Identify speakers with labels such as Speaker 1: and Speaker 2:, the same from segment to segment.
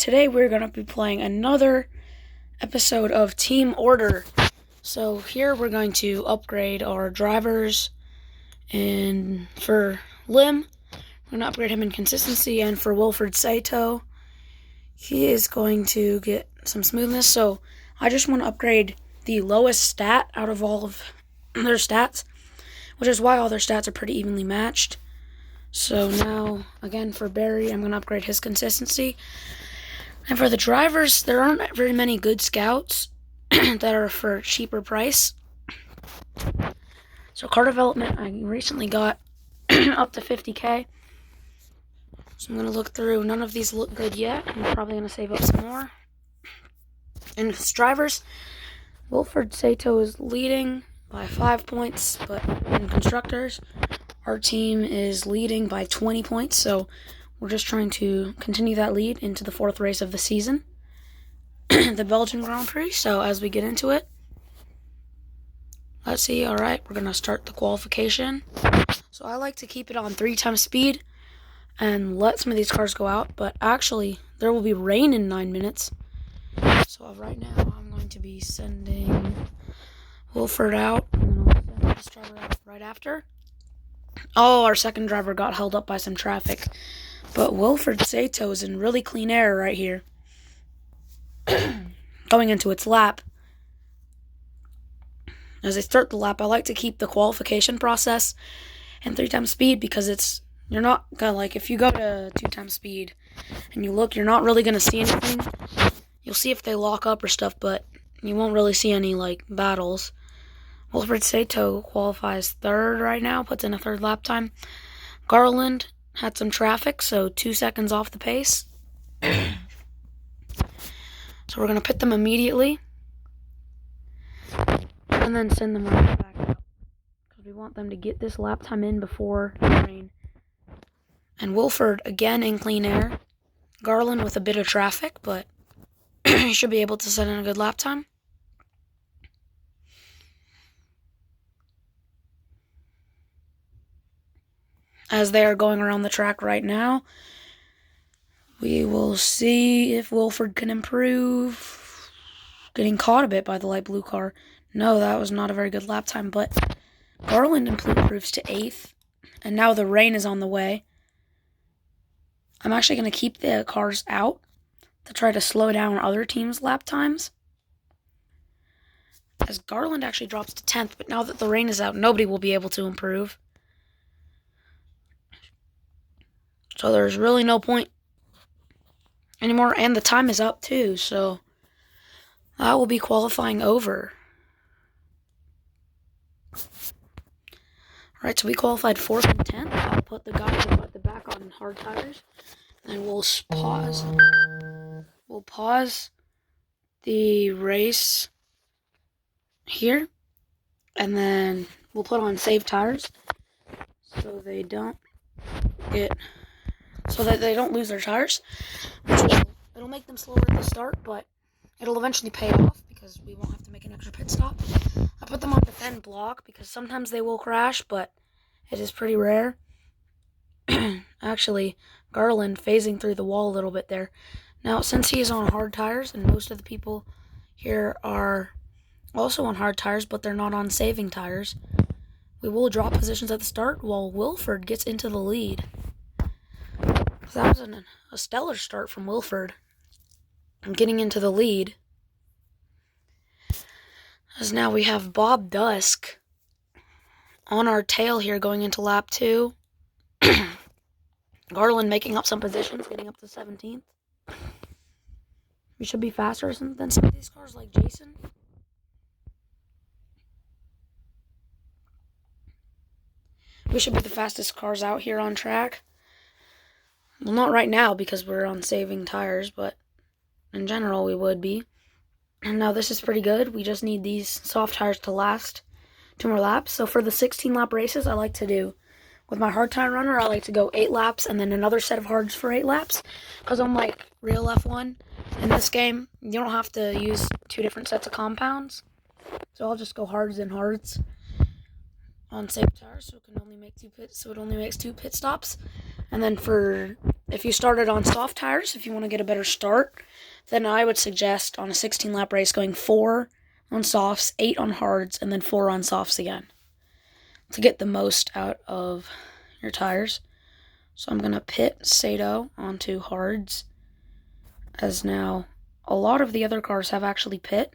Speaker 1: today we're going to be playing another episode of Team Order. So here we're going to upgrade our drivers, and for Lim, we're going to upgrade him in consistency, and for Wilfred Saito, he is going to get some smoothness. So I just want to upgrade the lowest stat out of all of their stats, which is why all their stats are pretty evenly matched. So now, again, for Barry, I'm going to upgrade his consistency. And for the drivers, there aren't very many good scouts that are for a cheaper price. So car development, I recently got up to 50K. So I'm going to look through. None of these look good yet. I'm probably going to save up some more. And as drivers, Wilfred Saito is leading by 5 points, but in constructors, our team is leading by 20 points, so we're just trying to continue that lead into the fourth race of the season, the Belgian Grand Prix. So as we get into it, let's see. All right, we're going to start the qualification. So I like to keep it on 3 times speed and let some of these cars go out, but actually there will be rain in 9 minutes. So right now I'm going to be sending Wilfred out, and then I'll send this driver out right after. Oh, our second driver got held up by some traffic. But Wilfred Saito is in really clean air right here. Going into its lap. As I start the lap, I like to keep the qualification process and 3 times speed, because you're not gonna, like, if you go to 2 times speed and you look, you're not really gonna see anything. You'll see if they lock up or stuff, but you won't really see any, like, battles. Wilfred Saito qualifies 3rd right now, puts in a 3rd lap time. Garland had some traffic, so 2 seconds off the pace. So we're going to pit them immediately, and then send them right back out, because we want them to get this lap time in before the rain. And Wilfred again in clean air. Garland with a bit of traffic, but he should be able to set in a good lap time. As they are going around the track right now, we will see if Wilfred can improve. Getting caught a bit by the light blue car. No, that was not a very good lap time, but Garland improves to 8th, and now the rain is on the way. I'm actually going to keep the cars out to try to slow down other teams' lap times, as Garland actually drops to 10th, but now that the rain is out, nobody will be able to improve. So there's really no point anymore, and the time is up too, so that will be qualifying over. Alright, so we qualified 4th and 10th. I'll put the guys at the back on hard tires, and we'll pause. We'll pause the race here, and then we'll put on save tires so they don't lose their tires. It'll make them slower at the start, but it'll eventually pay off because we won't have to make an extra pit stop. I put them on the thin block because sometimes they will crash, but it is pretty rare. Actually, Garland phasing through the wall a little bit there. Now, since he is on hard tires, and most of the people here are also on hard tires, but they're not on saving tires, we will drop positions at the start while Wilfred gets into the lead. That was a stellar start from Wilfred, getting into the lead. As now we have Bob Dusk on our tail here going into lap 2. Garland making up some positions, getting up to 17th. We should be faster than some of these cars, like Jason. We should be the fastest cars out here on track. Well, not right now because we're on saving tires, but in general we would be. And now this is pretty good. We just need these soft tires to last 2 more laps. So for the 16-lap races, I like to do, with my hard tire runner, I like to go 8 laps and then another set of hards for 8 laps. Because unlike real F1, in this game, you don't have to use 2 different sets of compounds. So I'll just go hards and hards on safe tires, so it only makes 2 pit stops. And then for if you started on soft tires, if you want to get a better start, then I would suggest on a 16-lap race going 4 on softs, 8 on hards, and then 4 on softs again to get the most out of your tires. So I'm going to pit Sato onto hards, as now a lot of the other cars have actually pit.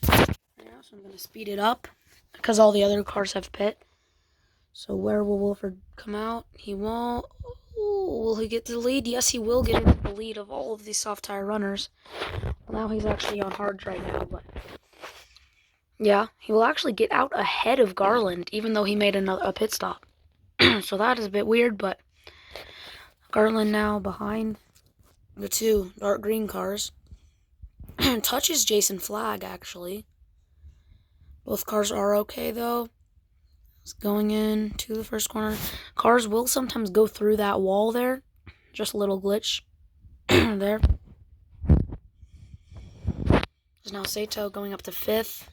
Speaker 1: Yeah, so I'm going to speed it up because all the other cars have pit. So where will Wilford come out? He won't. Will he get the lead? Yes, he will get into the lead of all of these soft tire runners. Well, now he's actually on hards right now, but yeah, he will actually get out ahead of Garland, even though he made a pit stop. So that is a bit weird, but Garland now behind the 2 dark green cars. Touches Jason Flagg, actually. Both cars are okay, though. It's going into the first corner. Cars will sometimes go through that wall there. Just a little glitch there. There's now Sato going up to 5th,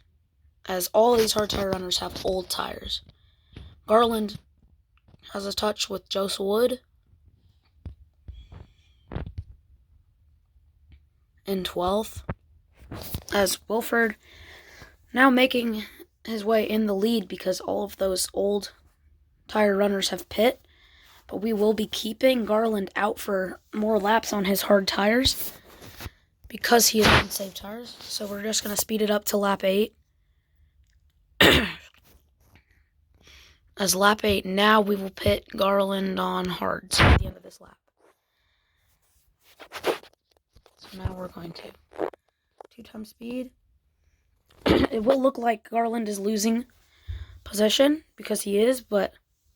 Speaker 1: as all of these hard tire runners have old tires. Garland has a touch with Joseph Wood in 12th, as Wilford now making his way in the lead because all of those old tire runners have pit, but we will be keeping Garland out for more laps on his hard tires because he is on safe tires. So we're just going to speed it up to lap 8. As lap 8, now we will pit Garland on hards at the end of this lap. So now we're going to 2 times speed. It will look like Garland is losing position because he is, but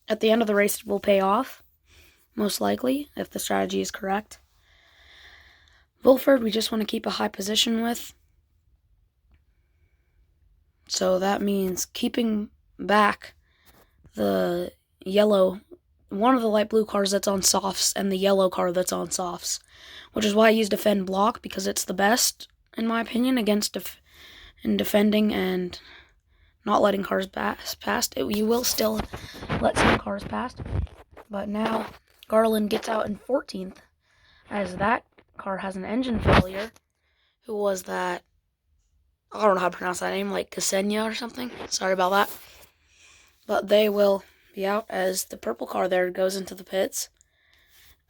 Speaker 1: at the end of the race it will pay off, most likely, if the strategy is correct. Wilford, we just want to keep a high position with. So that means keeping back the yellow, one of the light blue cars that's on softs and the yellow car that's on softs, which is why I use defend block, because it's the best, in my opinion, against in defending and not letting cars pass past. You will still let some cars past, but now Garland gets out in 14th, as that car has an engine failure. Who was that? I don't know how to pronounce that name, like Ksenia or something. Sorry about that. But they will be out as the purple car there goes into the pits.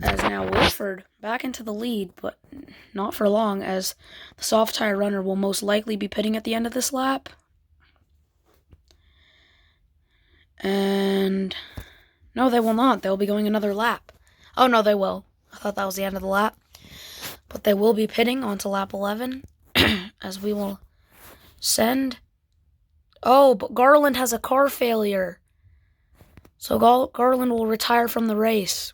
Speaker 1: As now Wilford back into the lead, but not for long, as the soft tire runner will most likely be pitting at the end of this lap. And no, they will not. They'll be going another lap. Oh, no, they will. I thought that was the end of the lap. But they will be pitting onto lap 11, as we will send. Oh, but Garland has a car failure. So Garland will retire from the race.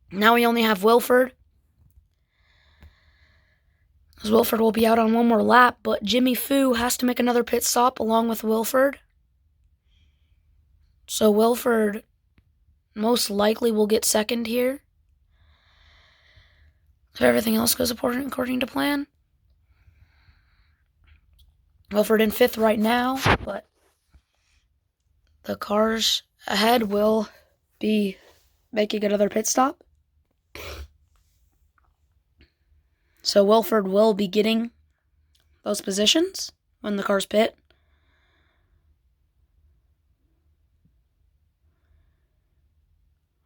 Speaker 1: Now we only have Wilford, as Wilford will be out on one more lap, but Jimmy Fu has to make another pit stop along with Wilford. So Wilford most likely will get second here, if everything else goes according to plan. Wilford in 5th right now, but the cars ahead will be making another pit stop. So Wilford will be getting those positions when the cars pit.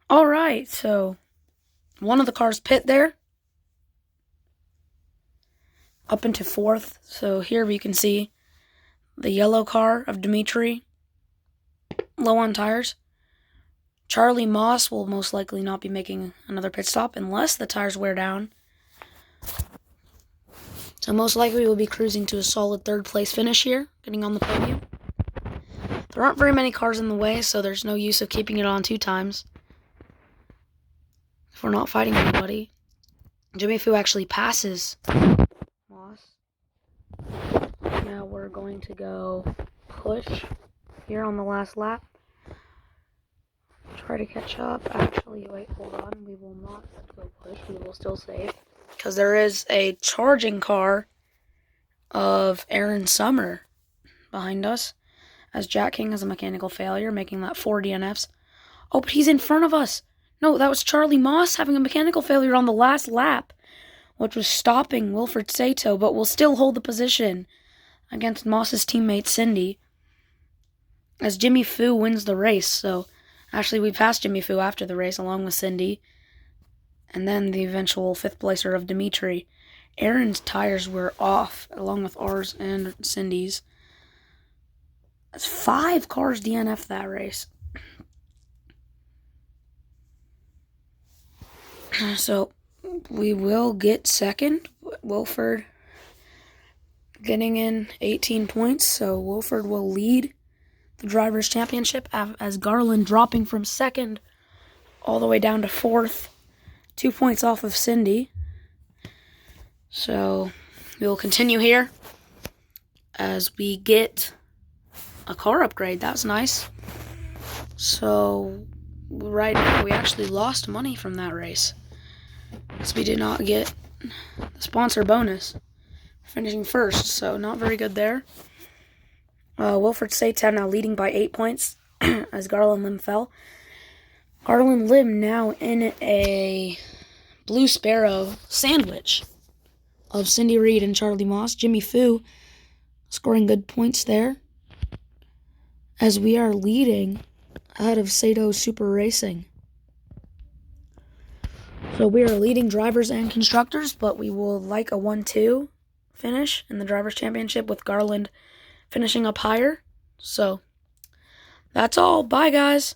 Speaker 1: All right, so one of the cars pit there, up into 4th. So here we can see the yellow car of Dimitri, low on tires. Charlie Moss will most likely not be making another pit stop unless the tires wear down. So most likely we'll be cruising to a solid 3rd place finish here, getting on the podium. There aren't very many cars in the way, so there's no use of keeping it on 2 times if we're not fighting anybody. Jimmy Fu actually passes Moss. Now we're going to go push here on the last lap. Try to catch up. Actually, wait, hold on. We will not go push. We will still save, because there is a charging car of Aaron Summer behind us, as Jack King has a mechanical failure, making that 4 DNFs. Oh, but he's in front of us. No, that was Charlie Moss having a mechanical failure on the last lap, which was stopping Wilfred Sato, but will still hold the position against Moss's teammate Cindy, as Jimmy Fu wins the race. So, actually, we passed Jimmy Fu after the race, along with Cindy, and then the eventual fifth placer of Dimitri. Aaron's tires were off, along with ours and Cindy's. That's 5 cars DNF that race. So, we will get second. Wilfred getting in 18 points, so Wilfred will lead the Drivers' Championship, as Garland dropping from second all the way down to fourth, 2 points off of Cindy. So, we will continue here as we get a car upgrade. That's nice. So, right now, we actually lost money from that race, so we did not get the sponsor bonus, finishing first, so not very good there. Wilfred Sato now leading by 8 points as Garland Lim fell. Garland Lim now in a Blue Sparrow sandwich of Cindy Reed and Charlie Moss. Jimmy Fu scoring good points there, as we are leading ahead of Sato Super Racing. So we are leading drivers and constructors, but we will like a 1-2 finish in the Drivers' Championship with Garland finishing up higher. So that's all. Bye, guys.